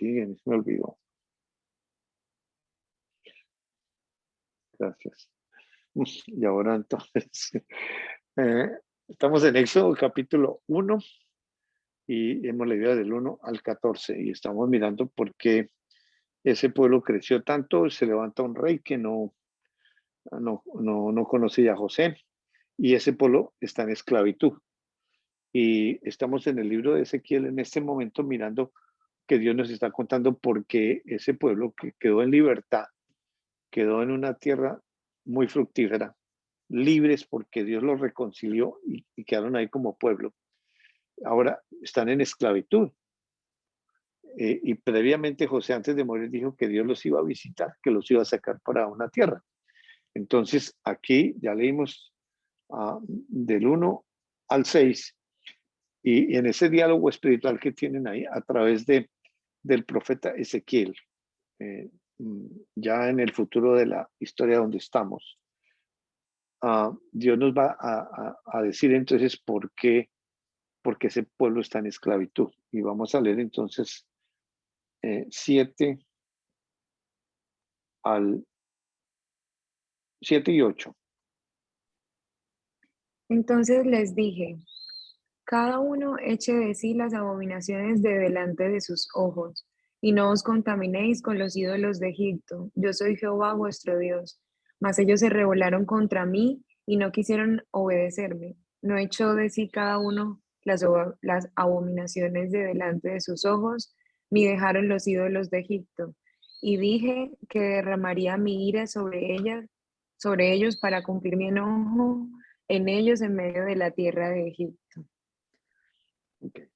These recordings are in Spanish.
me olvidó. Gracias. Y ahora entonces, estamos en Éxodo capítulo 1 y hemos leído del 1 al 14 y estamos mirando por qué ese pueblo creció tanto. Se levanta un rey que no conocía a José y ese pueblo está en esclavitud. Y estamos en el libro de Ezequiel en este momento mirando que Dios nos está contando por qué ese pueblo que quedó en libertad, quedó en una tierra muy fructífera, libres porque Dios los reconcilió y quedaron ahí como pueblo. Ahora están en esclavitud. Y previamente José, antes de morir, dijo que Dios los iba a visitar, que los iba a sacar para una tierra. Entonces, aquí ya leímos del 1 al 6, y en ese diálogo espiritual que tienen ahí a través del profeta Ezequiel, ya en el futuro de la historia donde estamos, Dios nos va a decir entonces por qué ese pueblo está en esclavitud. Y vamos a leer entonces 7 y 8. Entonces les dije: cada uno eche de sí las abominaciones de delante de sus ojos, y no os contaminéis con los ídolos de Egipto. Yo soy Jehová vuestro Dios. Mas ellos se rebelaron contra mí y no quisieron obedecerme. No echó de sí cada uno las abominaciones de delante de sus ojos, ni dejaron los ídolos de Egipto. Y dije que derramaría mi ira sobre ellos para cumplir mi enojo en ellos en medio de la tierra de Egipto. Okay.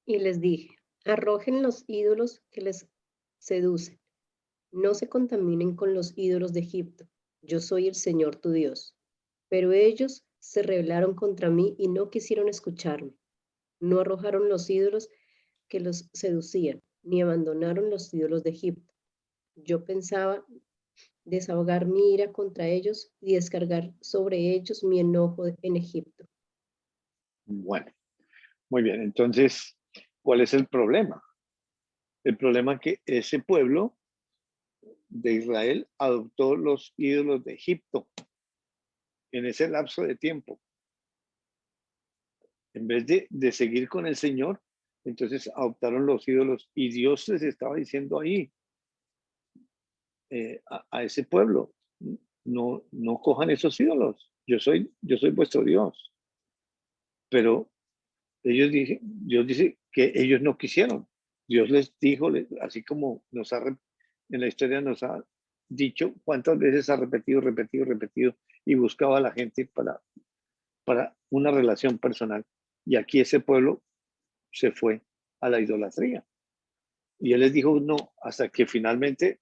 Y les dije: arrojen los ídolos que les seducen. No se contaminen con los ídolos de Egipto. Yo soy el Señor tu Dios. Pero ellos se rebelaron contra mí y no quisieron escucharme. No arrojaron los ídolos que los seducían, ni abandonaron los ídolos de Egipto. Yo pensaba desahogar mi ira contra ellos y descargar sobre ellos mi enojo en Egipto. Bueno, muy bien. Entonces, ¿cuál es el problema? El problema es que ese pueblo de Israel adoptó los ídolos de Egipto en ese lapso de tiempo. En vez de seguir con el Señor, entonces adoptaron los ídolos y Dios les estaba diciendo ahí a ese pueblo, no cojan esos ídolos. Yo soy vuestro Dios. Pero Dios dice que ellos no quisieron. Dios les dijo, así como en la historia nos ha dicho cuántas veces ha repetido y buscaba a la gente para una relación personal. Y aquí ese pueblo se fue a la idolatría. Y él les dijo no, hasta que finalmente,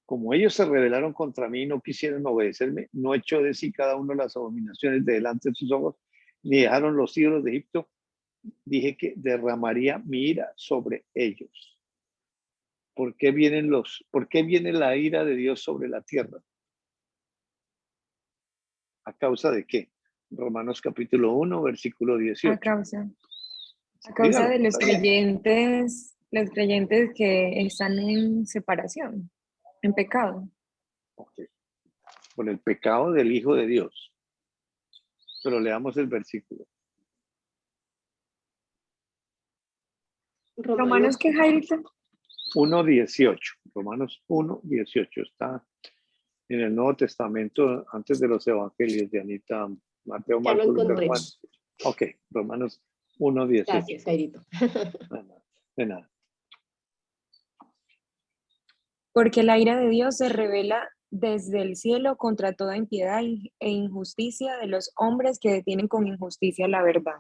como ellos se rebelaron contra mí y no quisieron obedecerme, no echó de sí cada uno las abominaciones de delante de sus ojos, ni dejaron los ídolos de Egipto. Dije que derramaría mi ira sobre ellos. ¿Por qué viene la ira de Dios sobre la tierra? ¿A causa de qué? Romanos capítulo 1, versículo 18. A causa Dígalo, de los creyentes que están en separación, en pecado. Okay. Por el pecado del Hijo de Dios. Pero leamos el versículo. Romanos, ¿qué, Jairito? 1:18. Romanos 1:18. Está en el Nuevo Testamento antes de los evangelios de Anita, Mateo, Ya lo Marcos, Lucas, encontré. Juan. Ok, Romanos 1:18. Gracias, Jairito. De nada. Porque la ira de Dios se revela desde el cielo contra toda impiedad e injusticia de los hombres que detienen con injusticia la verdad.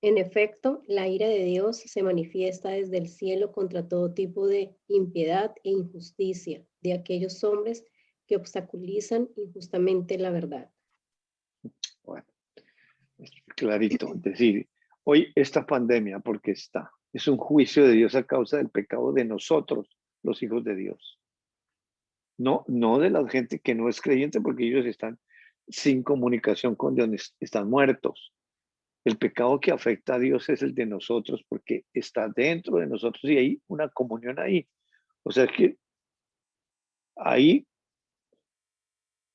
En efecto, la ira de Dios se manifiesta desde el cielo contra todo tipo de impiedad e injusticia de aquellos hombres que obstaculizan injustamente la verdad. Bueno, clarito. Es decir, hoy esta pandemia, porque es un juicio de Dios a causa del pecado de nosotros, los hijos de Dios. No de la gente que no es creyente, porque ellos están sin comunicación con Dios, están muertos. El pecado que afecta a Dios es el de nosotros porque está dentro de nosotros y hay una comunión ahí. O sea que ahí,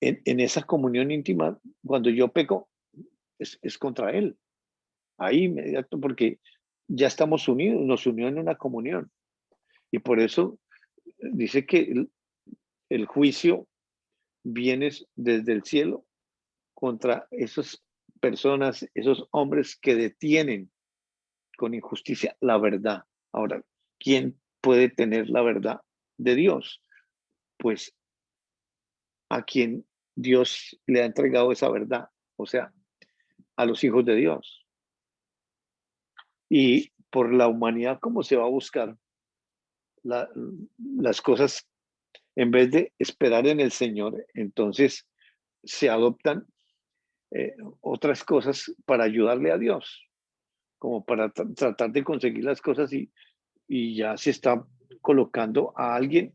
en esa comunión íntima, cuando yo peco, es contra Él. Ahí inmediato, porque ya estamos unidos, nos unió en una comunión. Y por eso dice que el juicio viene desde el cielo contra esas personas, esos hombres que detienen con injusticia la verdad. Ahora, ¿quién puede tener la verdad de Dios? Pues a quien Dios le ha entregado esa verdad, o sea, a los hijos de Dios. Y por la humanidad, ¿cómo se va a buscar la, las cosas en vez de esperar en el Señor? Entonces se adoptan otras cosas para ayudarle a Dios, como para tratar de conseguir las cosas y ya se está colocando a alguien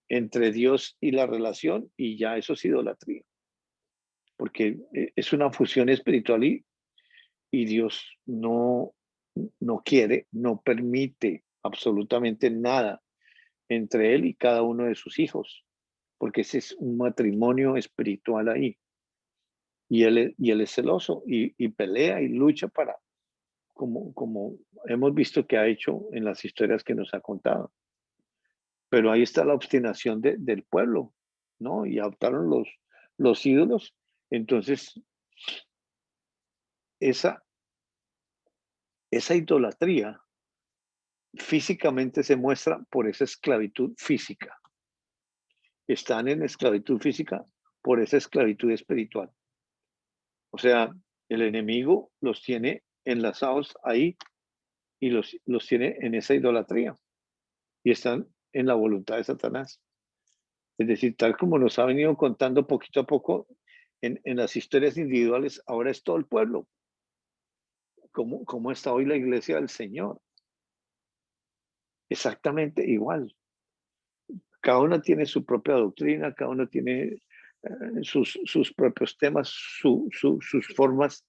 entre Dios y la relación y ya eso es idolatría, porque es una fusión espiritual y Dios no quiere, no permite absolutamente nada entre él y cada uno de sus hijos, porque ese es un matrimonio espiritual ahí. Y él es celoso y pelea y lucha para, como hemos visto que ha hecho en las historias que nos ha contado. Pero ahí está la obstinación del pueblo, ¿no? Y adoptaron los ídolos. Entonces, esa, esa idolatría físicamente se muestra por esa esclavitud física. Están en esclavitud física por esa esclavitud espiritual. O sea, el enemigo los tiene enlazados ahí y los tiene en esa idolatría y están en la voluntad de Satanás. Es decir, tal como nos ha venido contando poquito a poco en las historias individuales, ahora es todo el pueblo. ¿Cómo está hoy la iglesia del Señor? Exactamente igual. Cada uno tiene su propia doctrina, cada uno tiene sus propios temas, sus formas,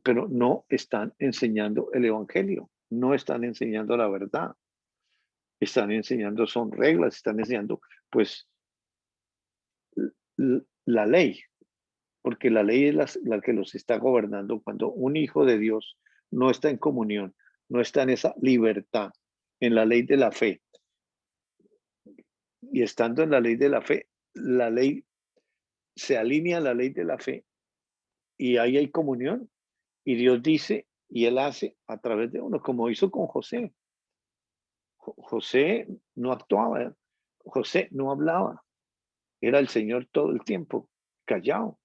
pero no están enseñando el Evangelio, no están enseñando la verdad, están enseñando, son reglas, están enseñando, pues, la ley, porque la ley es la que los está gobernando cuando un hijo de Dios no está en comunión, no está en esa libertad, en la ley de la fe. Y estando en la ley de la ley se alinea a la ley de la fe y ahí hay comunión y Dios dice y Él hace a través de uno, como hizo con José. José no actuaba, José no hablaba, era el Señor todo el tiempo, callado,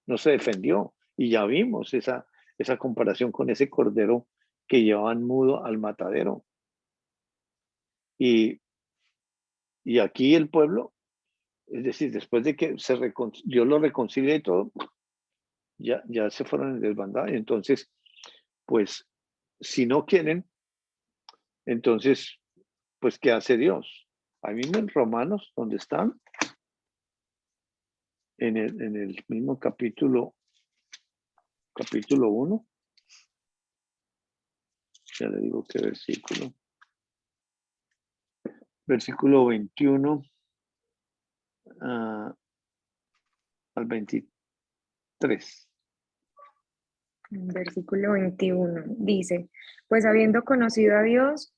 no se defendió. Y ya vimos esa comparación con ese cordero que llevaban mudo al matadero. Y, y aquí el pueblo, es decir, después de que Dios lo reconcilia y todo, ya se fueron en desbandada. Y entonces, pues, si no quieren, entonces, pues, ¿qué hace Dios? Ahí mismo en Romanos, donde están, en el mismo capítulo 1, ya le digo qué versículo 21 al 23. Versículo 21 dice, pues habiendo conocido a Dios,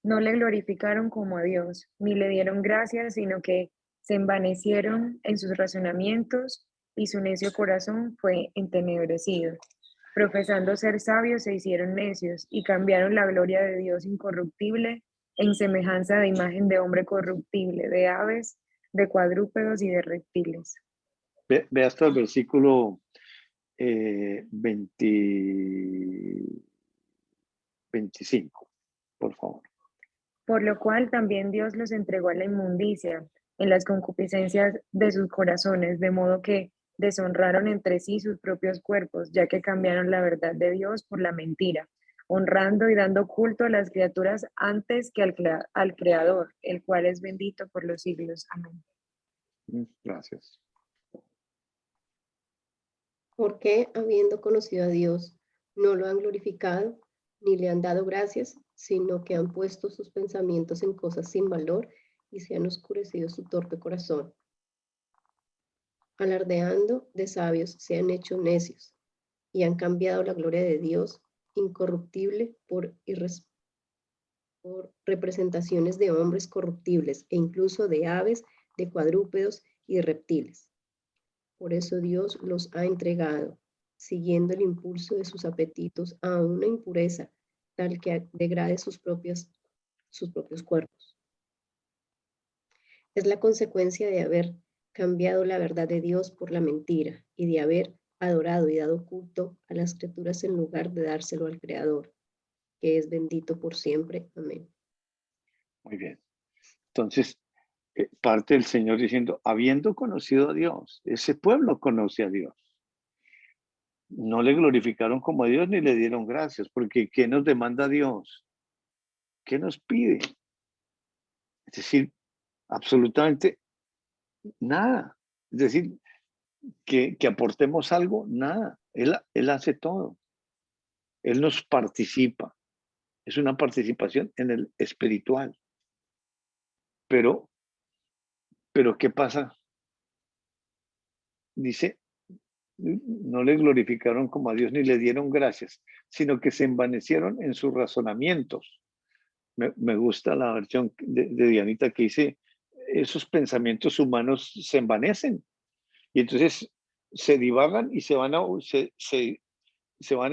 no le glorificaron como a Dios, ni le dieron gracias, sino que se envanecieron en sus razonamientos y su necio corazón fue entenebrecido. Profesando ser sabios, se hicieron necios y cambiaron la gloria de Dios incorruptible en semejanza de imagen de hombre corruptible, de aves, de cuadrúpedos y de reptiles. Ve hasta el versículo 25, por favor. Por lo cual también Dios los entregó a la inmundicia en las concupiscencias de sus corazones, de modo que deshonraron entre sí sus propios cuerpos, ya que cambiaron la verdad de Dios por la mentira, honrando y dando culto a las criaturas antes que al Creador, el cual es bendito por los siglos. Amén. Gracias. ¿Por qué, habiendo conocido a Dios, No lo han glorificado ni le han dado gracias, sino que han puesto sus pensamientos en cosas sin valor y se han oscurecido su torpe corazón. Alardeando de sabios se han hecho necios y han cambiado la gloria de Dios incorruptible por representaciones de hombres corruptibles e incluso de aves, de cuadrúpedos y de reptiles. Por eso Dios los ha entregado, siguiendo el impulso de sus apetitos, a una impureza tal que degrade sus propios cuerpos. Es la consecuencia de haber cambiado la verdad de Dios por la mentira y de haber adorado y dado culto a las criaturas en lugar de dárselo al Creador, que es bendito por siempre. Amén. Muy bien. Entonces, parte del Señor diciendo, habiendo conocido a Dios, ese pueblo conoce a Dios. No le glorificaron como a Dios ni le dieron gracias, porque ¿qué nos demanda Dios? ¿Qué nos pide? Es decir, absolutamente nada. Es decir, que aportemos algo, nada. Él hace todo. Él nos participa. Es una participación en el espiritual. Pero ¿qué pasa? Dice, no le glorificaron como a Dios ni le dieron gracias, sino que se envanecieron en sus razonamientos. Me gusta la versión de Dianita que dice, esos pensamientos humanos se envanecen y entonces se divagan y se van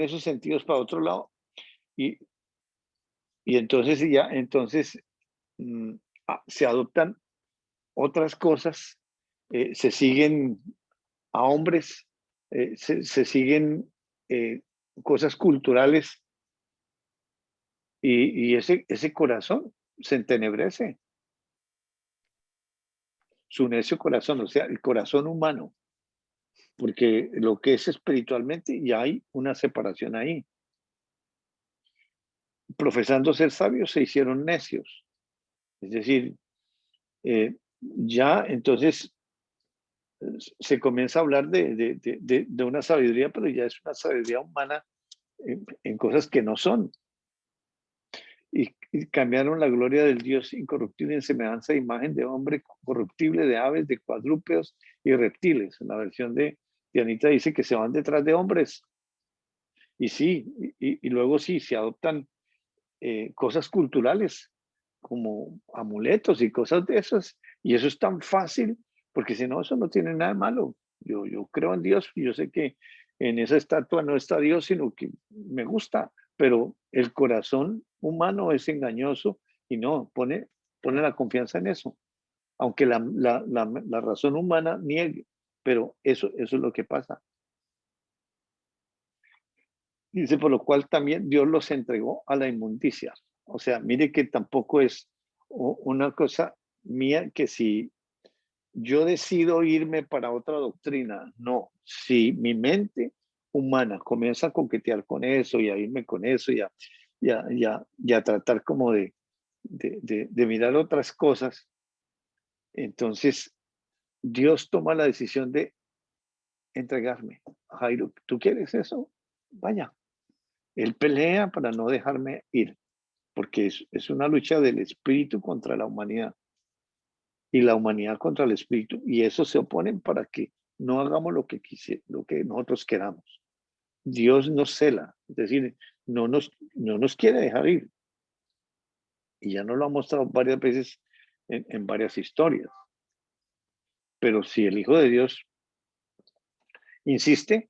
esos sentidos para otro lado y entonces se adoptan otras cosas, se siguen a hombres, se siguen cosas culturales y ese corazón se entenebrece. Su necio corazón, o sea, el corazón humano, porque lo que es espiritualmente ya hay una separación ahí. Profesando ser sabios se hicieron necios. Es decir, ya entonces se comienza a hablar de una sabiduría, pero ya es una sabiduría humana en cosas que no son. Y cambiaron la gloria del Dios incorruptible en semejanza de imagen de hombre corruptible, de aves, de cuadrúpedos y reptiles. En la versión de Anita dice que se van detrás de hombres. Y sí, y luego sí, se adoptan cosas culturales como amuletos y cosas de esas. Y eso es tan fácil, porque si no, eso no tiene nada de malo. Yo creo en Dios y yo sé que en esa estatua no está Dios, sino que me gusta, pero el corazón humano es engañoso y no, pone la confianza en eso, aunque la razón humana niegue, pero eso es lo que pasa. Dice, por lo cual también Dios los entregó a la inmundicia. O sea, mire que tampoco es una cosa mía que si yo decido irme para otra doctrina, no. Si mi mente humana comienza a coquetear con eso y a irme con eso y a tratar como de mirar otras cosas, entonces Dios toma la decisión de entregarme. Jairo, ¿tú quieres eso? Vaya. Él pelea para no dejarme ir, porque es una lucha del espíritu contra la humanidad y la humanidad contra el espíritu, y eso se oponen para que no hagamos lo que nosotros queramos. Dios nos cela, es decir, no nos quiere dejar ir. Y ya nos lo ha mostrado varias veces en varias historias. Pero si el Hijo de Dios insiste,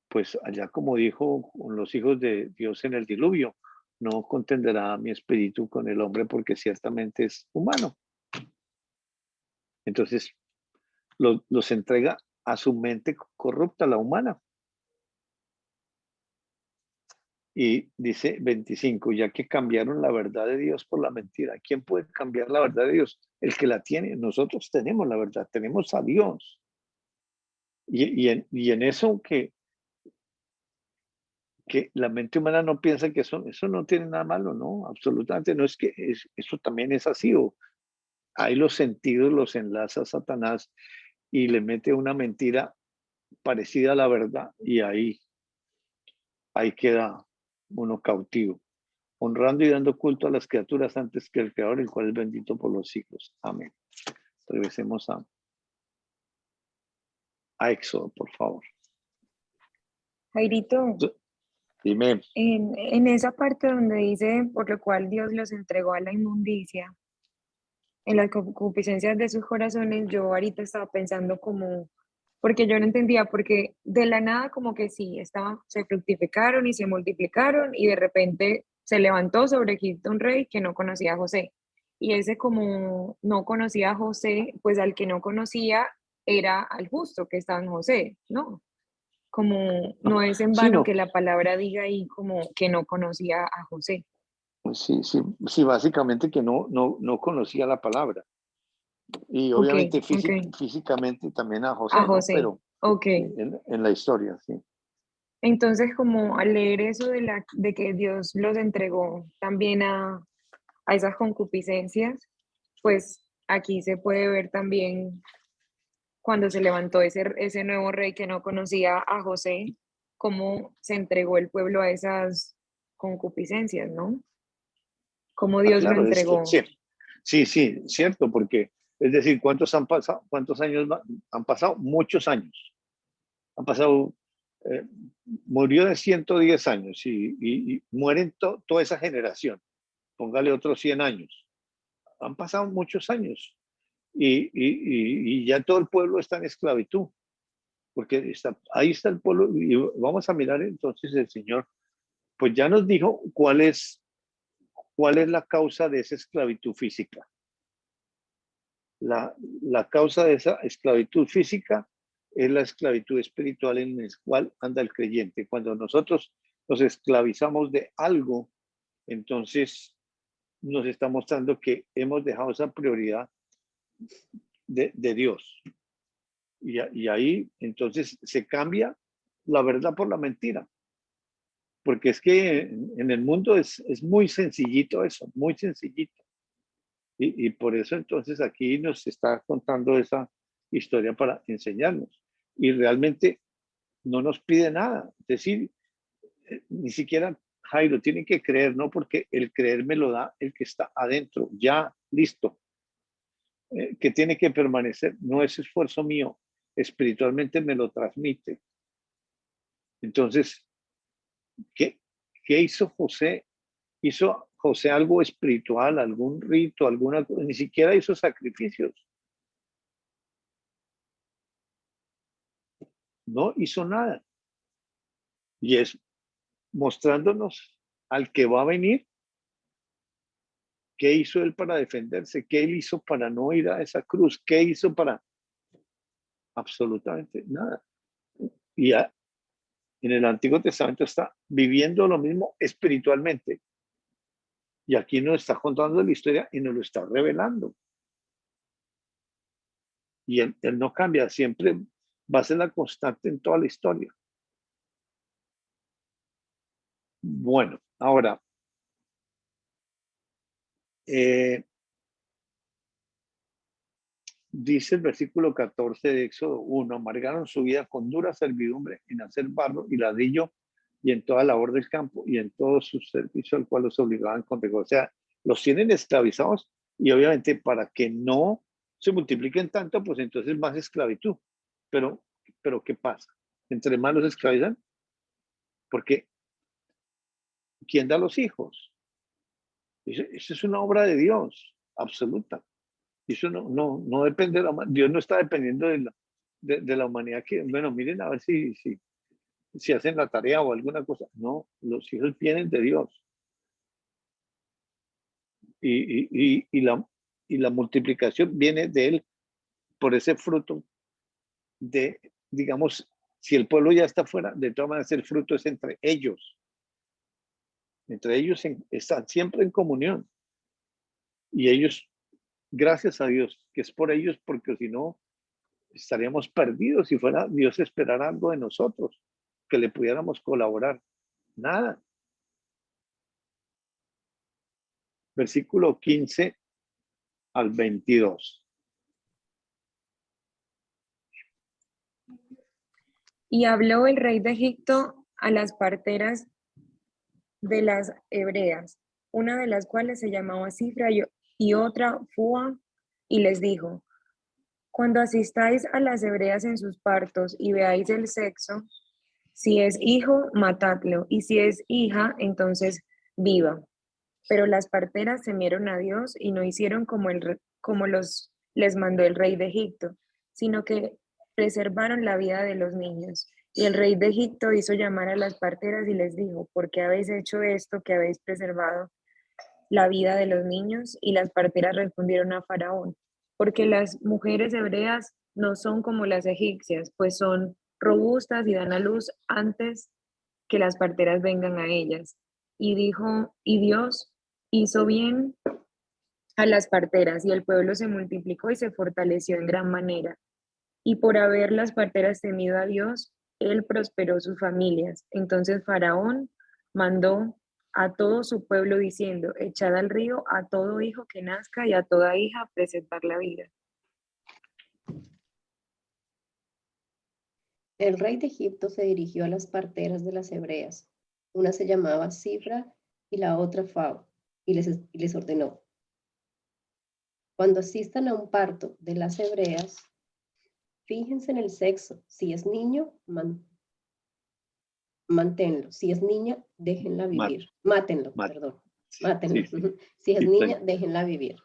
pues allá como dijo los hijos de Dios en el diluvio, no contenderá mi espíritu con el hombre porque ciertamente es humano. Entonces los entrega a su mente corrupta, la humana. Y dice 25, ya que cambiaron la verdad de Dios por la mentira. ¿Quién puede cambiar la verdad de Dios? El que la tiene. Nosotros tenemos la verdad, tenemos a Dios. Y en eso que la mente humana no piensa que eso no tiene nada malo, no, absolutamente no, es que eso también es así, o hay los sentidos, los enlaza Satanás y le mete una mentira parecida a la verdad y ahí ahí queda uno cautivo, honrando y dando culto a las criaturas antes que el Creador, el cual es bendito por los siglos. Amén. Regresemos a Éxodo, por favor. Jairito, Dime. en esa parte donde dice, por lo cual Dios los entregó a la inmundicia, en las concupiscencias de sus corazones, yo ahorita estaba pensando como, porque yo no entendía, porque de la nada como que sí, se fructificaron y se multiplicaron y de repente se levantó sobre Egipto un rey que no conocía a José. Y ese como no conocía a José, pues al que no conocía era al justo que estaba en José, ¿no? Como no es en Sí, vano no. que la palabra diga ahí como que no conocía a José. Sí, básicamente que no conocía la palabra. Y Ok, obviamente ok. físicamente también a A José, ¿no? José, Pero ok. sí, en la historia, sí. Entonces, como al leer eso de que Dios los entregó también a esas concupiscencias, pues aquí se puede ver también cuando se levantó ese nuevo rey que no conocía a José, cómo se entregó el pueblo a esas concupiscencias, ¿no? Cómo Ah, Dios lo claro, es que entregó. sí, cierto, porque es decir, ¿cuántos han pasado? ¿Cuántos años han pasado? Muchos años. Han pasado, eh, murió de 110 años y mueren toda esa generación. Póngale otros 100 años. Han pasado muchos años y ya todo el pueblo está en esclavitud, porque ahí está el pueblo. Y vamos a mirar entonces el Señor, pues ya nos dijo cuál es la causa de esa esclavitud física. La causa de esa esclavitud física es la esclavitud espiritual en la cual anda el creyente. Cuando nosotros nos esclavizamos de algo, entonces nos está mostrando que hemos dejado esa prioridad de Dios. Y ahí entonces se cambia la verdad por la mentira. Porque es que en el mundo es muy sencillito eso, muy sencillito. Y por eso entonces aquí nos está contando esa historia para enseñarnos. Y realmente no nos pide nada. Es decir, ni siquiera Jairo tiene que creer, ¿no? Porque el creer me lo da el que está adentro, ya listo. Que tiene que permanecer, no es esfuerzo mío, espiritualmente me lo transmite. Entonces, ¿qué hizo José? ¿Hizo José algo espiritual, algún rito, alguna cosa? Ni siquiera hizo sacrificios. No hizo nada. Y es mostrándonos al que va a venir, qué hizo él para defenderse, qué él hizo para no ir a esa cruz, qué hizo para absolutamente nada. Y en el Antiguo Testamento está viviendo lo mismo espiritualmente. Y aquí nos está contando la historia y nos lo está revelando. Y él no cambia, siempre va a ser la constante en toda la historia. Bueno, ahora, dice el versículo 14 de Éxodo 1, amargaron su vida con dura servidumbre en hacer barro y ladrillo y en toda labor del campo y en todo su servicio al cual los obligaban con rigor. O sea, los tienen esclavizados y obviamente para que no se multipliquen tanto, pues entonces más esclavitud. Pero ¿qué pasa? Entre más los esclavizan, porque ¿quién da los hijos? Eso es una obra de Dios, absoluta. Eso no depende de Dios no está dependiendo de la humanidad que, bueno, miren a ver si hacen la tarea o alguna cosa. No, los hijos vienen de Dios. Y la multiplicación viene de Él por ese fruto de, digamos, si el pueblo ya está fuera, de todas maneras el fruto es entre ellos. Entre ellos están siempre en comunión. Y ellos, gracias a Dios, que es por ellos, porque si no, estaríamos perdidos si fuera Dios esperar algo de nosotros, que le pudiéramos colaborar. Nada. Versículo 15 al 22. Y habló el rey de Egipto a las parteras de las hebreas, una de las cuales se llamaba Cifra y otra Fua, y les dijo: cuando asistáis a las hebreas en sus partos y veáis el sexo, si es hijo, matadlo, y si es hija, entonces viva. Pero las parteras temieron a Dios y no hicieron como les mandó el rey de Egipto, sino que preservaron la vida de los niños. Y el rey de Egipto hizo llamar a las parteras y les dijo: ¿por qué habéis hecho esto, que habéis preservado la vida de los niños? Y las parteras respondieron a Faraón: porque las mujeres hebreas no son como las egipcias, pues son robustas y dan a luz antes que las parteras vengan a ellas. Y Dios hizo bien a las parteras, y el pueblo se multiplicó y se fortaleció en gran manera. Y por haber las parteras temido a Dios, él prosperó sus familias. Entonces Faraón mandó a todo su pueblo diciendo: echad al río a todo hijo que nazca y a toda hija preservar la vida. El rey de Egipto se dirigió a las parteras de las hebreas. Una se llamaba Cifra y la otra Fao, y les ordenó: cuando asistan a un parto de las hebreas, fíjense en el sexo. Si es niño, manténlo. Si es niña, déjenla vivir. Mátenlo, perdón. Sí, Mátenlo. sí, sí. Si es Sí, niña, déjenla vivir.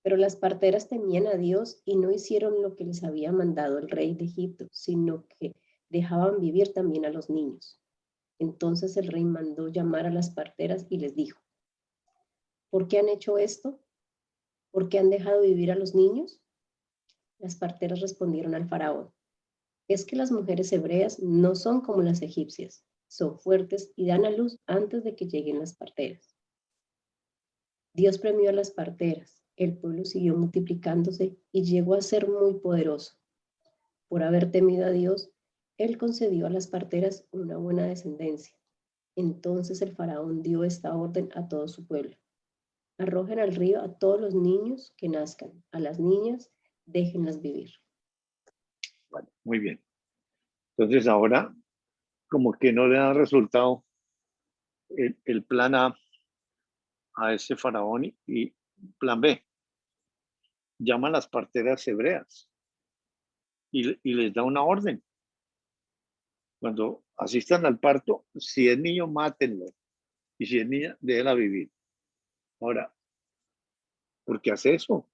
Pero las parteras temían a Dios y no hicieron lo que les había mandado el rey de Egipto, sino que dejaban vivir también a los niños. Entonces el rey mandó llamar a las parteras y les dijo: ¿por qué han hecho esto? ¿Por qué han dejado vivir a los niños? Las parteras respondieron al faraón: es que las mujeres hebreas no son como las egipcias, son fuertes y dan a luz antes de que lleguen las parteras. Dios premió a las parteras, el pueblo siguió multiplicándose y llegó a ser muy poderoso. Por haber temido a Dios, él concedió a las parteras una buena descendencia. Entonces el faraón dio esta orden a todo su pueblo: arrojen al río a todos los niños que nazcan, a las niñas déjenlas vivir. Bueno, muy bien. Entonces ahora como que no le da resultado el plan a ese faraón y plan B. Llama a las parteras hebreas y les da una orden. Cuando asistan al parto, si es niño, mátenlo. Y si es niña, déjenla vivir. Ahora, ¿por qué hace eso?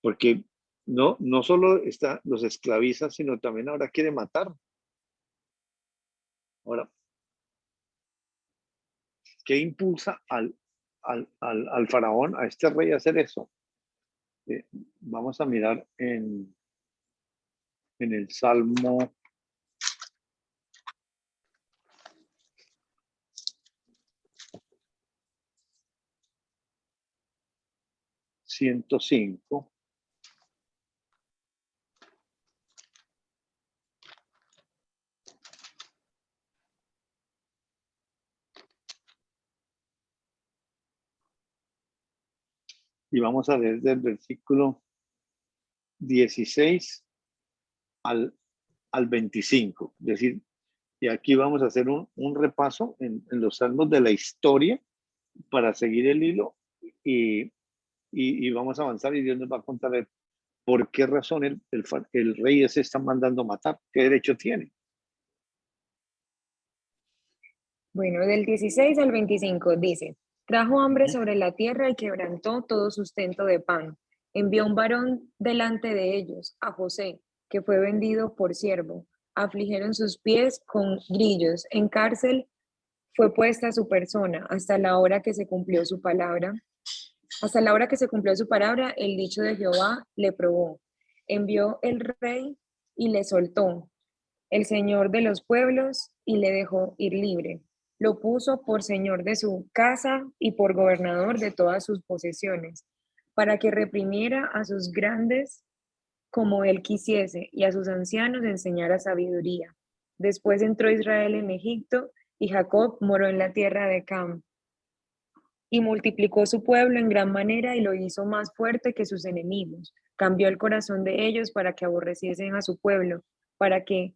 Porque no solo los esclaviza, sino también ahora quiere matar. Ahora, ¿qué impulsa al faraón, a este rey, a hacer eso? Vamos a mirar en el Salmo 105. Y vamos a leer del versículo 16 al 25. Es decir, y aquí vamos a hacer un repaso en los salmos de la historia para seguir el hilo y vamos a avanzar y Dios nos va a contar por qué razón el rey ese está mandando matar, qué derecho tiene. Bueno, del 16 al 25 dice: trajo hambre sobre la tierra y quebrantó todo sustento de pan. Envió un varón delante de ellos, a José, que fue vendido por siervo. Afligieron sus pies con grillos. En cárcel fue puesta su persona hasta la hora que se cumplió su palabra. Hasta la hora que se cumplió su palabra, el dicho de Jehová le probó. Envió el rey y le soltó, el señor de los pueblos, y le dejó ir libre. Lo puso por señor de su casa y por gobernador de todas sus posesiones, para que reprimiera a sus grandes como él quisiese, y a sus ancianos enseñara sabiduría. Después entró Israel en Egipto, y Jacob moró en la tierra de Cam, y multiplicó su pueblo en gran manera y lo hizo más fuerte que sus enemigos. Cambió el corazón de ellos para que aborreciesen a su pueblo, para que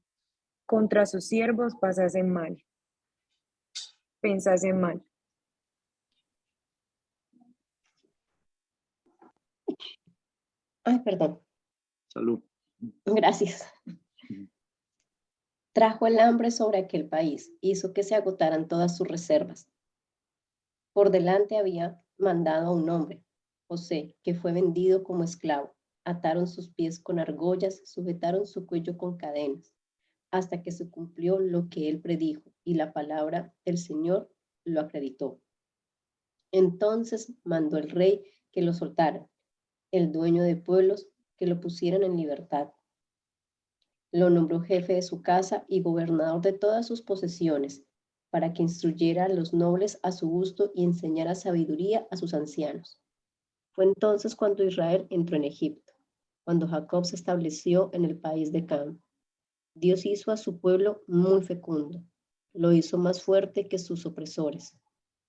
contra sus siervos pensasen mal. Ay, perdón. Salud. Gracias. Trajo el hambre sobre aquel país, hizo que se agotaran todas sus reservas. Por delante había mandado a un hombre, José, que fue vendido como esclavo. Ataron sus pies con argollas, sujetaron su cuello con cadenas, hasta que se cumplió lo que él predijo, y la palabra del Señor lo acreditó. Entonces mandó el rey que lo soltaran, el dueño de pueblos que lo pusieran en libertad. Lo nombró jefe de su casa y gobernador de todas sus posesiones, para que instruyera a los nobles a su gusto y enseñara sabiduría a sus ancianos. Fue entonces cuando Israel entró en Egipto, cuando Jacob se estableció en el país de Cam. Dios hizo a su pueblo muy fecundo, lo hizo más fuerte que sus opresores.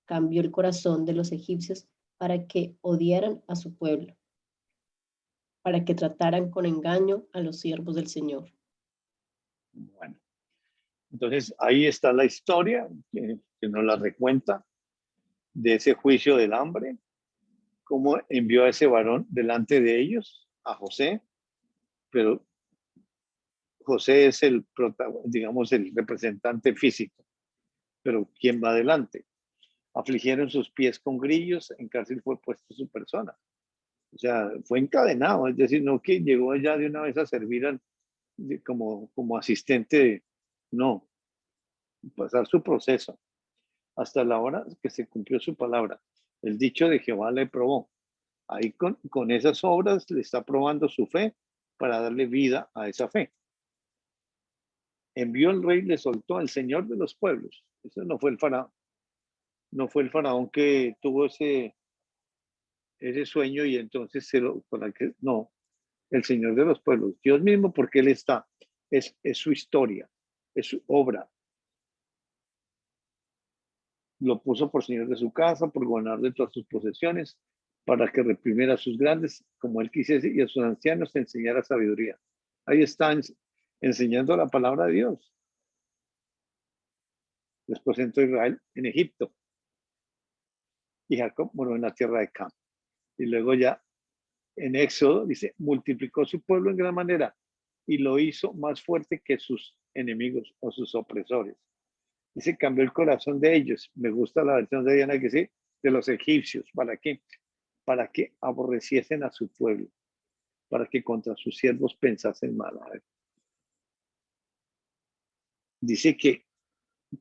Cambió el corazón de los egipcios para que odiaran a su pueblo, para que trataran con engaño a los siervos del Señor. Bueno, entonces ahí está la historia que nos la recuenta de ese juicio del hambre, cómo envió a ese varón delante de ellos, a José, pero José es digamos, el representante físico, pero ¿quién va adelante? Afligieron sus pies con grillos, en cárcel fue puesto su persona. O sea, fue encadenado, es decir, no que llegó allá de una vez a servir como asistente, no, pasar su proceso hasta la hora que se cumplió su palabra. El dicho de Jehová le probó. Ahí con esas obras le está probando su fe para darle vida a esa fe. Envió el rey, le soltó al Señor de los pueblos. Eso no fue el faraón. No fue el faraón que tuvo ese sueño y entonces no, el Señor de los pueblos, Dios mismo, porque Él está, es su historia, es su obra. Lo puso por señor de su casa, por gobernador de todas sus posesiones, para que reprimiera a sus grandes como Él quisiese y a sus ancianos enseñara sabiduría. Ahí están enseñando la palabra de Dios. Después entró Israel en Egipto y Jacob moró en la tierra de Cam. Y luego ya en Éxodo dice, multiplicó su pueblo en gran manera y lo hizo más fuerte que sus enemigos o sus opresores. Dice, cambió el corazón de ellos. Me gusta la versión de Diana que dice, de los egipcios. ¿Para qué? Para que aborreciesen a su pueblo, para que contra sus siervos pensasen mal. A ver. Dice que,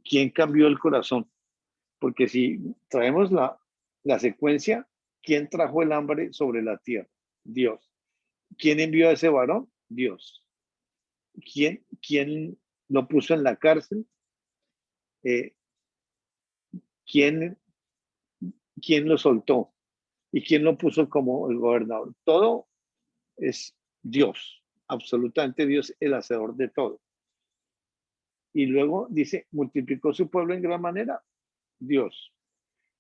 ¿quién cambió el corazón? Porque si traemos la secuencia, ¿quién trajo el hambre sobre la tierra? Dios. ¿Quién envió a ese varón? Dios. ¿Quién lo puso en la cárcel? ¿Quién lo soltó? ¿Y quién lo puso como el gobernador? Todo es Dios, absolutamente Dios, el hacedor de todo. Y luego dice, multiplicó su pueblo en gran manera, Dios.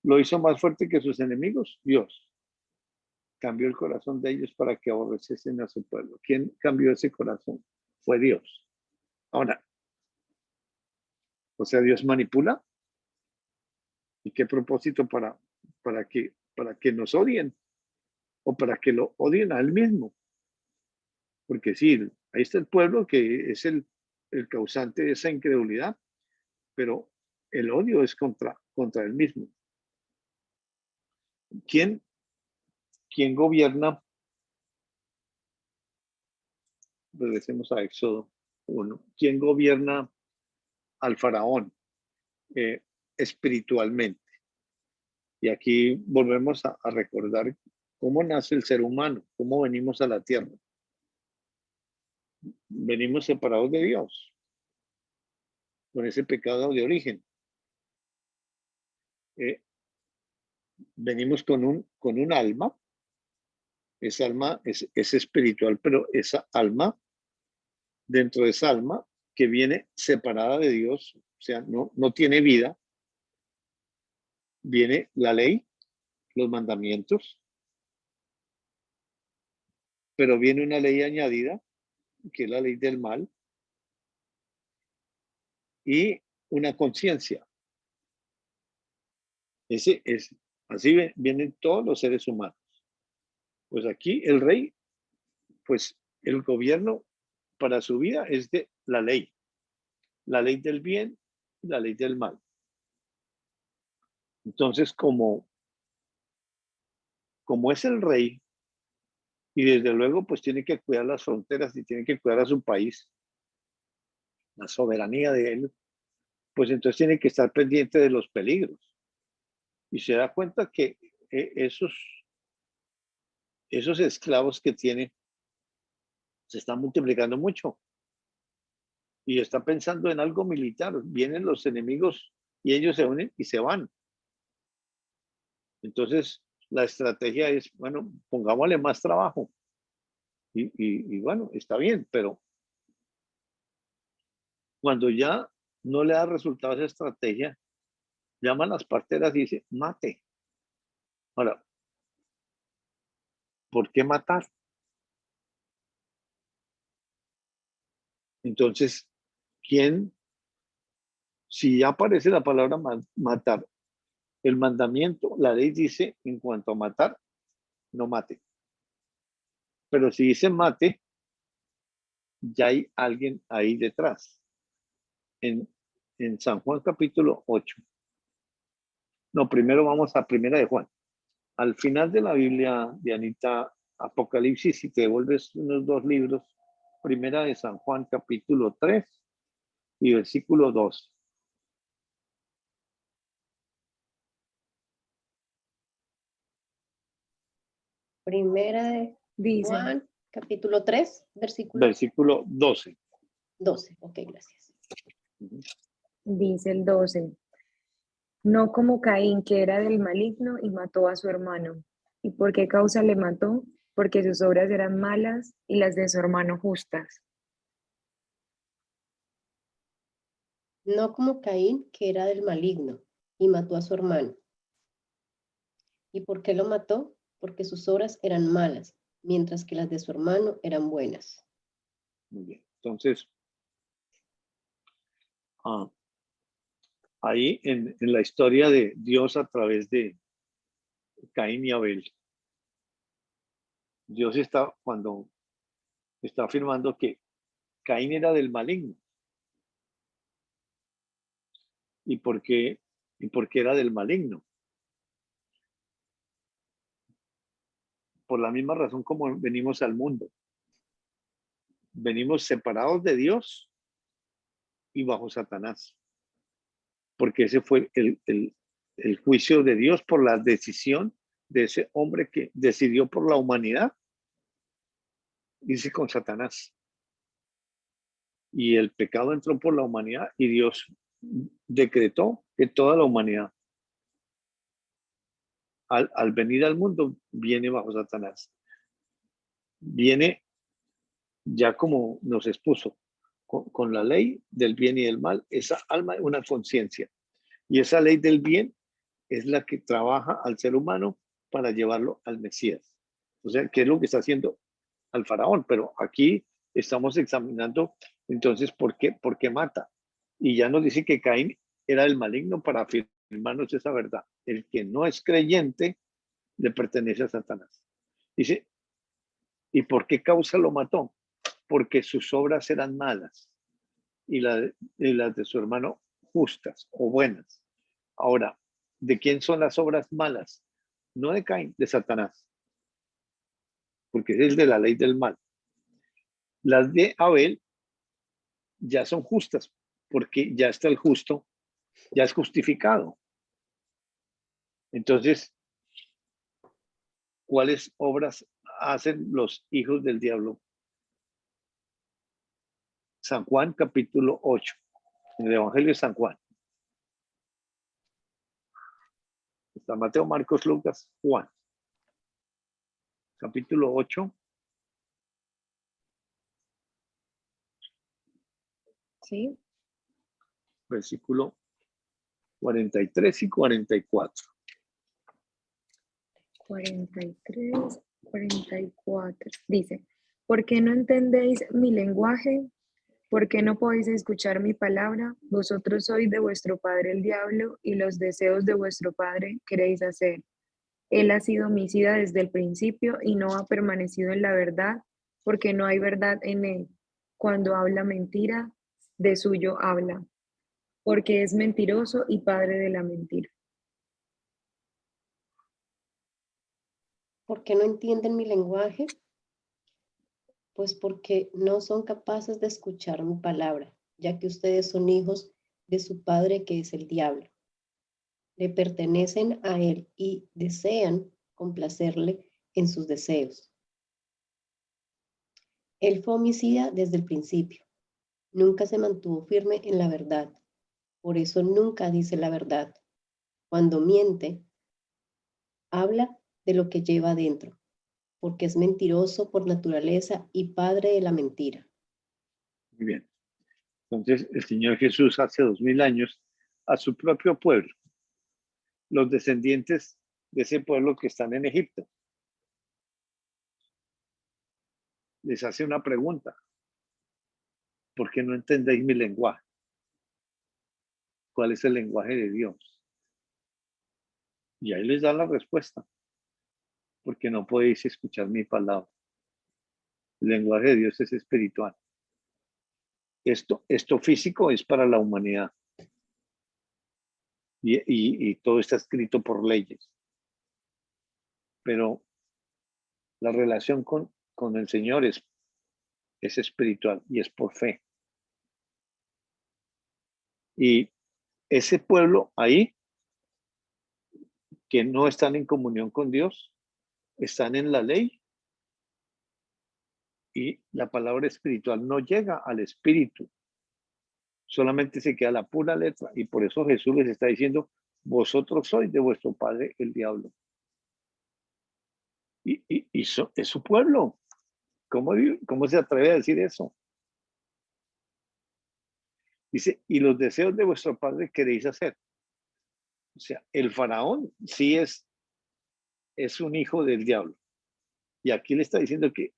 Lo hizo más fuerte que sus enemigos, Dios. Cambió el corazón de ellos para que aborreciesen a su pueblo. ¿Quién cambió ese corazón? Fue Dios. Ahora, o sea, Dios manipula. ¿Y qué propósito para que nos odien? O para que lo odien a él mismo. Porque sí, ahí está el pueblo que es el causante de esa incredulidad, pero el odio es contra él mismo. ¿Quién gobierna? Regresemos a Éxodo 1. ¿Quién gobierna al faraón espiritualmente? Y aquí volvemos a recordar cómo nace el ser humano, cómo venimos a la tierra. Venimos separados de Dios, con ese pecado de origen. Venimos con un alma. Esa alma es espiritual, pero esa alma, dentro de esa alma que viene separada de Dios, o sea, no tiene vida, viene la ley, los mandamientos, pero viene una ley añadida, que es la ley del mal, y una conciencia. Así vienen todos los seres humanos. Pues aquí el rey, pues el gobierno para su vida es de la ley del bien y la ley del mal. Entonces, como es el rey, y desde luego pues tiene que cuidar las fronteras y tiene que cuidar a su país, la soberanía de él, pues entonces tiene que estar pendiente de los peligros. Y se da cuenta que esos esclavos que tiene se están multiplicando mucho. Y está pensando en algo militar. Vienen los enemigos y ellos se unen y se van. Entonces, la estrategia es, bueno, pongámosle más trabajo. Y bueno, está bien, pero cuando ya no le da resultado esa estrategia, llaman a las parteras y dice, mate. Ahora, ¿por qué matar? Entonces, si ya aparece la palabra matar, el mandamiento, la ley dice, en cuanto a matar, no mate. Pero si dice mate, ya hay alguien ahí detrás. En San Juan capítulo 8. No, primero vamos a Primera de Juan. Al final de la Biblia, Dianita, Apocalipsis, si te devuelves unos 2 libros, Primera de San Juan capítulo 3 y versículo 2. Primera de Dice, Juan, capítulo 3, versículo Versículo 12. 12. Ok, gracias. dice el 12. No como Caín, que era del maligno y mató a su hermano. ¿Y por qué causa le mató? Porque sus obras eran malas y las de su hermano justas. No como Caín, que era del maligno y mató a su hermano. ¿Y por qué lo mató? Porque sus obras eran malas, mientras que las de su hermano eran buenas. Muy bien. Entonces, ahí en la historia de Dios a través de Caín y Abel, Dios cuando está afirmando que Caín era del maligno. ¿Y por qué era del maligno? Por la misma razón como venimos al mundo. Venimos separados de Dios y bajo Satanás. Porque ese fue el juicio de Dios por la decisión de ese hombre que decidió por la humanidad irse con Satanás. Y el pecado entró por la humanidad y Dios decretó que toda la humanidad al venir al mundo viene bajo Satanás. Viene ya como nos expuso, con la ley del bien y del mal, esa alma es una conciencia. Y esa ley del bien es la que trabaja al ser humano para llevarlo al Mesías. O sea, ¿qué es lo que está haciendo al faraón? Pero aquí estamos examinando entonces por qué mata. Y ya nos dice que Caín era el maligno para afirmarnos esa verdad. El que no es creyente le pertenece a Satanás. Dice, ¿y por qué causa lo mató? Porque sus obras eran malas y las de su hermano justas o buenas. Ahora, ¿de quién son las obras malas? No de Caín, de Satanás, porque es el de la ley del mal. Las de Abel ya son justas, porque ya está el justo, ya es justificado. Entonces, ¿cuáles obras hacen los hijos del diablo? San Juan capítulo 8, en el Evangelio de San Juan. Está Mateo, Marcos, Lucas, Juan. Capítulo 8. ¿Sí? Versículo 43 y 44. 43, 44. Dice, ¿por qué no entendéis mi lenguaje? ¿Por qué no podéis escuchar mi palabra? Vosotros sois de vuestro padre el diablo, y los deseos de vuestro padre queréis hacer. Él ha sido homicida desde el principio y no ha permanecido en la verdad, porque no hay verdad en él. Cuando habla mentira, de suyo habla, porque es mentiroso y padre de la mentira. ¿Por qué no entienden mi lenguaje? Pues porque no son capaces de escuchar mi palabra, ya que ustedes son hijos de su padre que es el diablo. Le pertenecen a él y desean complacerle en sus deseos. Él fue homicida desde el principio. Nunca se mantuvo firme en la verdad. Por eso nunca dice la verdad. Cuando miente, habla de lo que lleva adentro, porque es mentiroso por naturaleza y padre de la mentira. Muy bien. Entonces, el Señor Jesús hace 2000 años a su propio pueblo, los descendientes de ese pueblo que están en Egipto, les hace una pregunta. ¿Por qué no entendéis mi lenguaje? ¿Cuál es el lenguaje de Dios? Y ahí les da la respuesta. Porque no podéis escuchar mi palabra. El lenguaje de Dios es espiritual. Esto físico es para la humanidad. Y todo está escrito por leyes. Pero la relación con el Señor es espiritual y es por fe. Y ese pueblo ahí, que no están en comunión con Dios, están en la ley, y la palabra espiritual no llega al espíritu, solamente se queda la pura letra. Y por eso Jesús les está diciendo: vosotros sois de vuestro padre el diablo. Es su pueblo. ¿Cómo se atreve a decir eso? Dice: y los deseos de vuestro padre queréis hacer. O sea, el faraón sí es un hijo del diablo. Y aquí le está diciendo que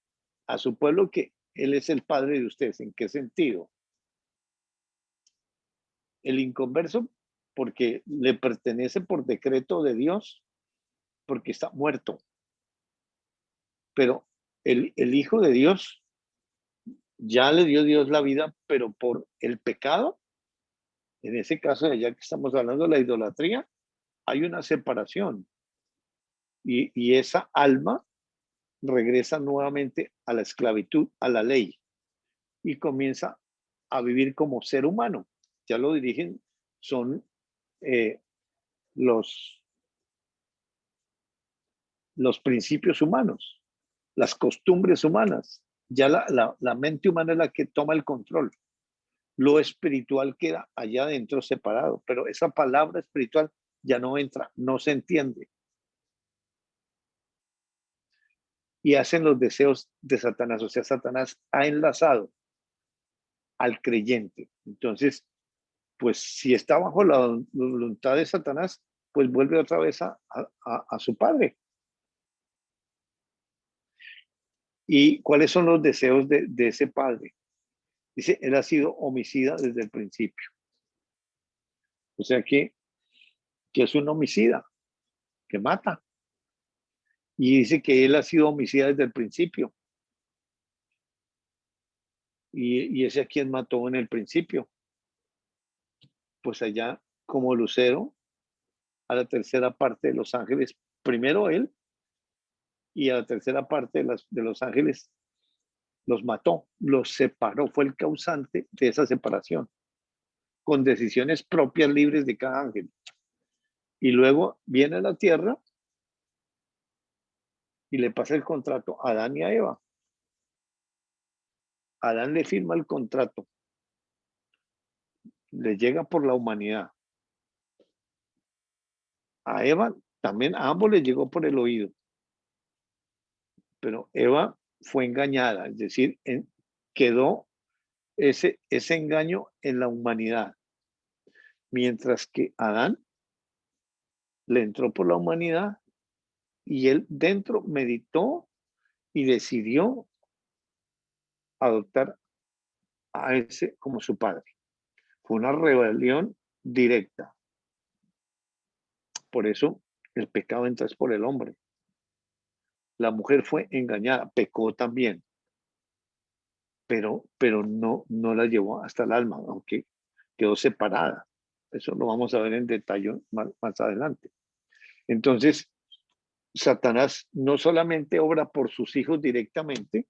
a su pueblo que él es el padre de ustedes. ¿En qué sentido? El inconverso, porque le pertenece por decreto de Dios, porque está muerto. Pero el hijo de Dios, ya le dio Dios la vida, pero por el pecado, en ese caso, ya que estamos hablando de la idolatría, hay una separación. Y esa alma regresa nuevamente a la esclavitud, a la ley, y comienza a vivir como ser humano. Ya lo dirigen, son eh, los principios humanos, las costumbres humanas. Ya la mente humana es la que toma el control. Lo espiritual queda allá adentro separado, pero esa palabra espiritual ya no entra, no se entiende. Y hacen los deseos de Satanás. O sea, Satanás ha enlazado al creyente. Entonces, pues si está bajo la voluntad de Satanás, pues vuelve otra vez a su padre. ¿Y cuáles son los deseos de ese padre? Dice: él ha sido homicida desde el principio. O sea que es un homicida, que mata. Y dice que él ha sido homicida desde el principio. Y ese a quien mató en el principio. Pues allá, como lucero, a la tercera parte de los ángeles, primero él, y a la tercera parte de los ángeles los mató, los separó, fue el causante de esa separación, con decisiones propias libres de cada ángel. Y luego viene a la tierra y le pasa el contrato a Adán y a Eva. Adán le firma el contrato, le llega por la humanidad. A Eva también, a ambos les llegó por el oído. Pero Eva fue engañada, es decir, quedó ese engaño en la humanidad. Mientras que Adán le entró por la humanidad y él dentro meditó y decidió adoptar a ese como su padre. Fue una rebelión directa. Por eso el pecado entra es por el hombre. La mujer fue engañada, pecó también, pero no la llevó hasta el alma, aunque quedó separada. Eso lo vamos a ver en detalle más adelante. Entonces, Satanás no solamente obra por sus hijos directamente,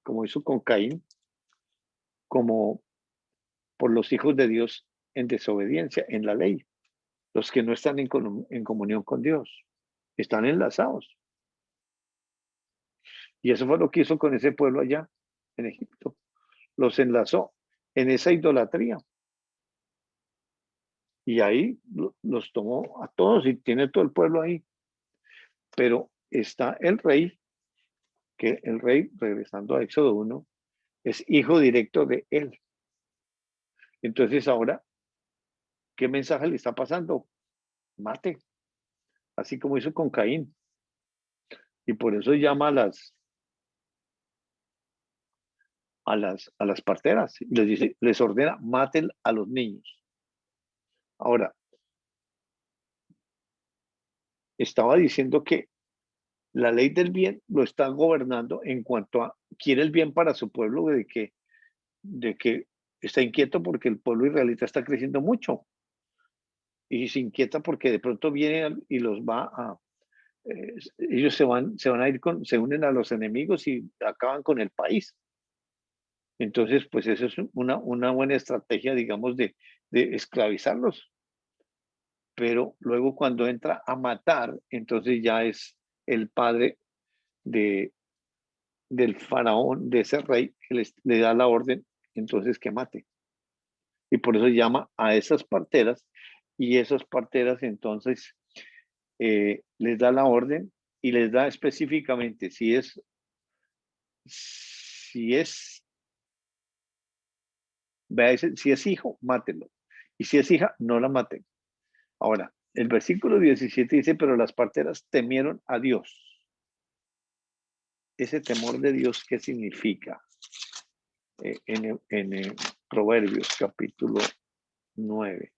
como hizo con Caín, como por los hijos de Dios en desobediencia, en la ley, los que no están en comunión con Dios, están enlazados. Y eso fue lo que hizo con ese pueblo allá en Egipto. Los enlazó en esa idolatría. Y ahí los tomó a todos y tiene todo el pueblo ahí. Pero está el rey, que el rey, regresando a Éxodo 1, es hijo directo de él. Entonces ahora, ¿qué mensaje le está pasando? Mate, así como hizo con Caín. Y por eso llama a las parteras y les dice, les ordena, maten a los niños. Ahora, estaba diciendo que la ley del bien lo está gobernando en cuanto a quiere el bien para su pueblo, de que está inquieto porque el pueblo israelita está creciendo mucho y se inquieta porque de pronto viene y los va a ellos se van a ir se unen a los enemigos y acaban con el país. Entonces, pues eso es una buena estrategia, digamos, de esclavizarlos. Pero luego cuando entra a matar, entonces ya es el padre de, del faraón, de ese rey, que le da la orden, entonces que mate. Y por eso llama a esas parteras, y esas parteras entonces les da la orden y les da específicamente si es hijo, mátelo. Y si es hija, no la maten. Ahora, el versículo 17 dice, pero las parteras temieron a Dios. Ese temor de Dios, ¿qué significa? En Proverbios capítulo 9.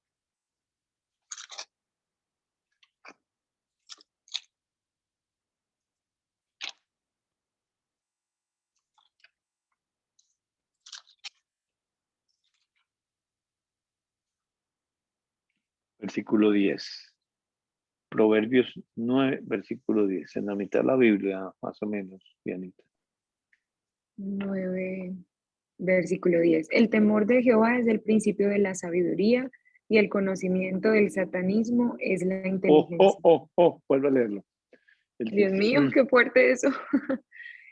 Versículo 10. Proverbios 9, versículo 10. En la mitad de la Biblia, más o menos, Dianita. 9, versículo 10. El temor de Jehová es el principio de la sabiduría y el conocimiento del satanismo es la inteligencia. Vuelvo a leerlo. Dios mío, qué fuerte eso.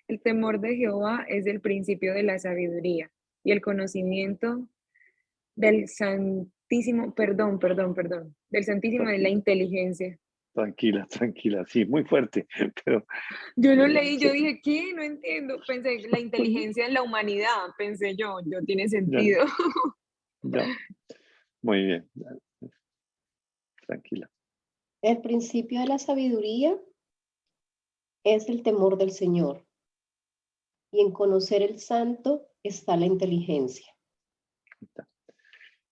El temor de Jehová es el principio de la sabiduría y el conocimiento del Santísimo, del Santísimo de la inteligencia. Tranquila, sí, muy fuerte, pero Yo lo leí, yo dije, ¿qué? No entiendo. Pensé, la inteligencia en la humanidad, pensé yo tiene sentido. Ya, muy bien, tranquila. El principio de la sabiduría es el temor del Señor, y en conocer el santo está la inteligencia.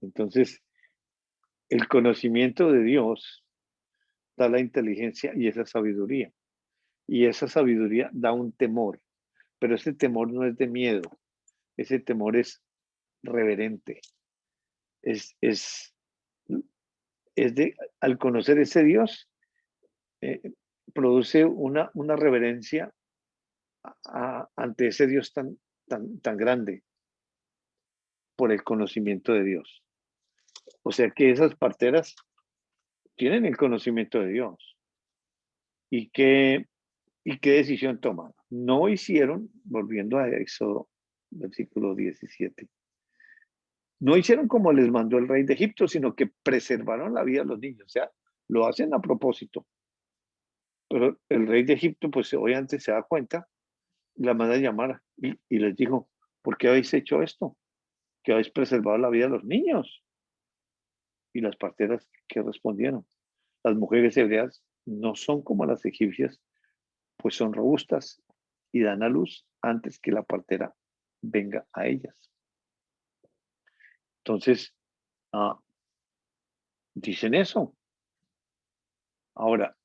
Entonces, el conocimiento de Dios da la inteligencia y esa sabiduría. Y esa sabiduría da un temor, pero ese temor no es de miedo, ese temor es reverente. Es de, al conocer ese Dios, produce una reverencia ante ese Dios tan grande por el conocimiento de Dios. O sea que esas parteras tienen el conocimiento de Dios. ¿Y qué decisión toman? No hicieron, volviendo a Éxodo, versículo 17, no hicieron como les mandó el rey de Egipto, sino que preservaron la vida de los niños. O sea, lo hacen a propósito. Pero el rey de Egipto, pues obviamente se da cuenta, la manda a llamar y les dijo, ¿por qué habéis hecho esto? Que habéis preservado la vida de los niños. Y las parteras que respondieron, las mujeres hebreas no son como las egipcias, pues son robustas y dan a luz antes que la partera venga a ellas. Entonces, dicen eso. Ahora,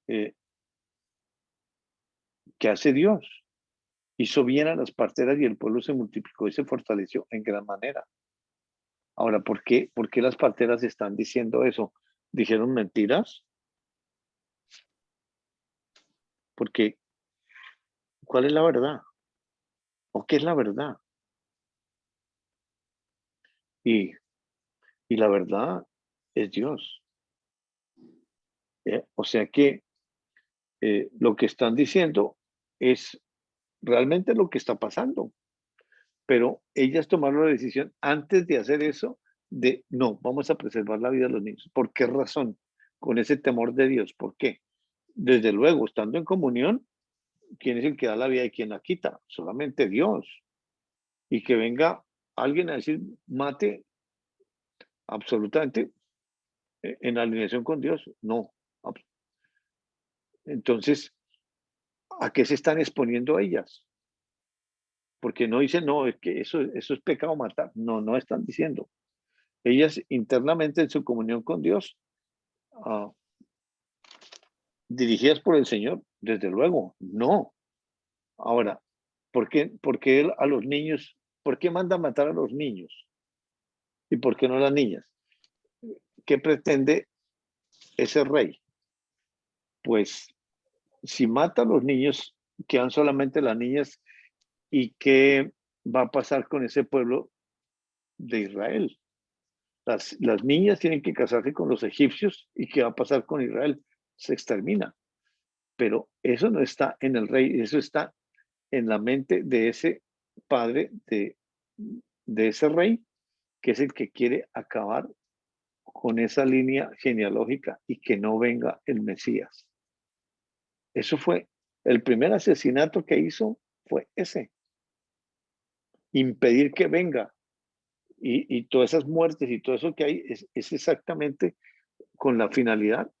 ¿qué hace Dios? Hizo bien a las parteras y el pueblo se multiplicó y se fortaleció en gran manera. Ahora, ¿por qué las parteras están diciendo eso? ¿Dijeron mentiras? Porque, ¿cuál es la verdad? ¿O qué es la verdad? Y, y la verdad es Dios. O sea que lo que están diciendo es realmente lo que está pasando. Pero ellas tomaron la decisión antes de hacer eso de no, vamos a preservar la vida de los niños. ¿Por qué razón? Con ese temor de Dios. ¿Por qué? Desde luego, estando en comunión, ¿quién es el que da la vida y quién la quita? Solamente Dios. Y que venga alguien a decir mate absolutamente en alineación con Dios. No. Entonces, ¿a qué se están exponiendo ellas? Porque no dicen, no, es que eso es pecado matar. No, no están diciendo. Ellas internamente en su comunión con Dios, uh, dirigidas por el Señor, desde luego, no. Ahora, por qué él a los niños, por qué manda matar a los niños? ¿Y por qué no a las niñas? ¿Qué pretende ese rey? Pues si mata a los niños, quedan solamente las niñas. ¿Y qué va a pasar con ese pueblo de Israel? Las niñas tienen que casarse con los egipcios. ¿Y qué va a pasar con Israel? Se extermina. Pero eso no está en el rey, eso está en la mente de ese padre, de ese rey, que es el que quiere acabar con esa línea genealógica y que no venga el Mesías. Eso fue el primer asesinato que hizo, fue ese, impedir que venga. Y todas esas muertes y todo eso que hay es exactamente con la finalidad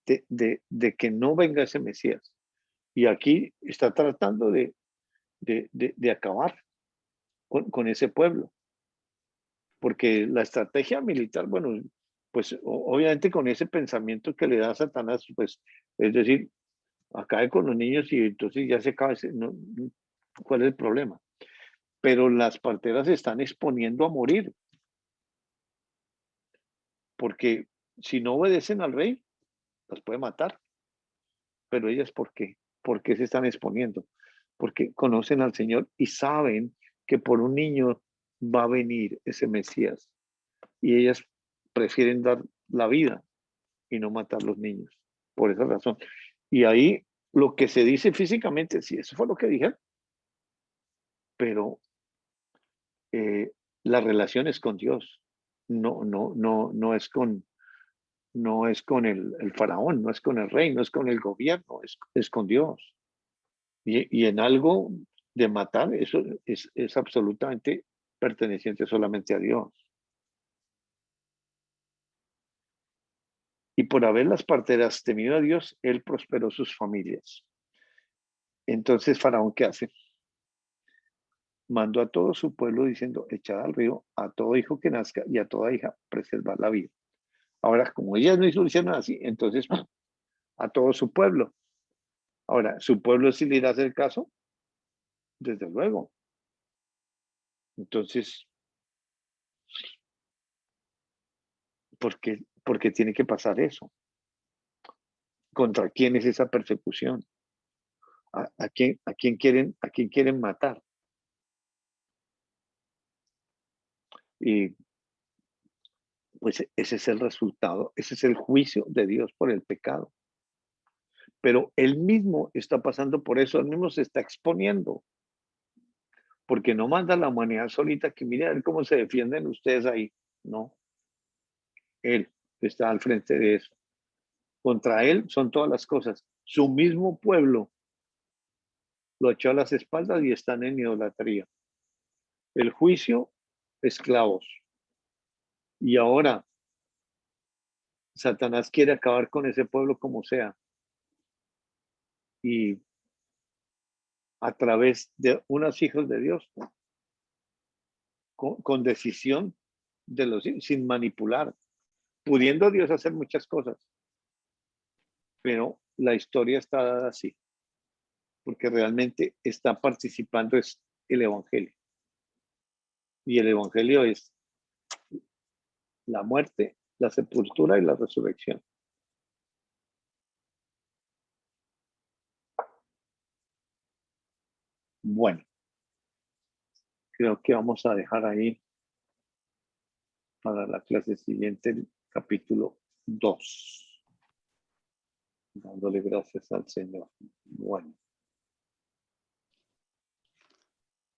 de que no venga ese Mesías. Y aquí está tratando de acabar con ese pueblo. Porque la estrategia militar, bueno, pues obviamente con ese pensamiento que le da Satanás, pues es decir, acabe con los niños y entonces ya se acaba, no, ¿cuál es el problema? Pero las parteras se están exponiendo a morir, porque si no obedecen al rey, las puede matar. Pero ellas, ¿por qué? ¿Por qué se están exponiendo? Porque conocen al Señor y saben que por un niño va a venir ese Mesías. Y ellas prefieren dar la vida y no matar a los niños, por esa razón. Y ahí lo que se dice físicamente, sí, eso fue lo que dijeron, pero la relación es con Dios, no es con el faraón, no es con el rey, no es con el gobierno, es con Dios. Y en algo de matar, eso es absolutamente perteneciente solamente a Dios. Y por haber las parteras temido a Dios, él prosperó sus familias. Entonces, Faraón, ¿qué hace? Mandó a todo su pueblo diciendo, echad al río a todo hijo que nazca y a toda hija preservar la vida. Ahora, como ellas no hicieron así, entonces a todo su pueblo. Ahora, ¿su pueblo sí le irá a hacer caso? Desde luego. Entonces, ¿por qué tiene que pasar eso? ¿Contra quién es esa persecución? ¿A quién quieren matar? Y pues ese es el resultado, ese es el juicio de Dios por el pecado. Pero él mismo está pasando por eso, él mismo se está exponiendo, porque no manda a la humanidad solita que mire a ver cómo se defienden ustedes ahí. No, él está al frente de eso. Contra él son todas las cosas. Su mismo pueblo lo echó a las espaldas y están en idolatría. El juicio, esclavos. Y ahora Satanás quiere acabar con ese pueblo como sea. Y a través de unos hijos de Dios, con decisión, sin manipular, pudiendo Dios hacer muchas cosas, pero la historia está dada así, porque realmente está participando es el Evangelio. Y el Evangelio es la muerte, la sepultura y la resurrección. Bueno, creo que vamos a dejar ahí para la clase siguiente el capítulo 2. Dándole gracias al Señor. Bueno.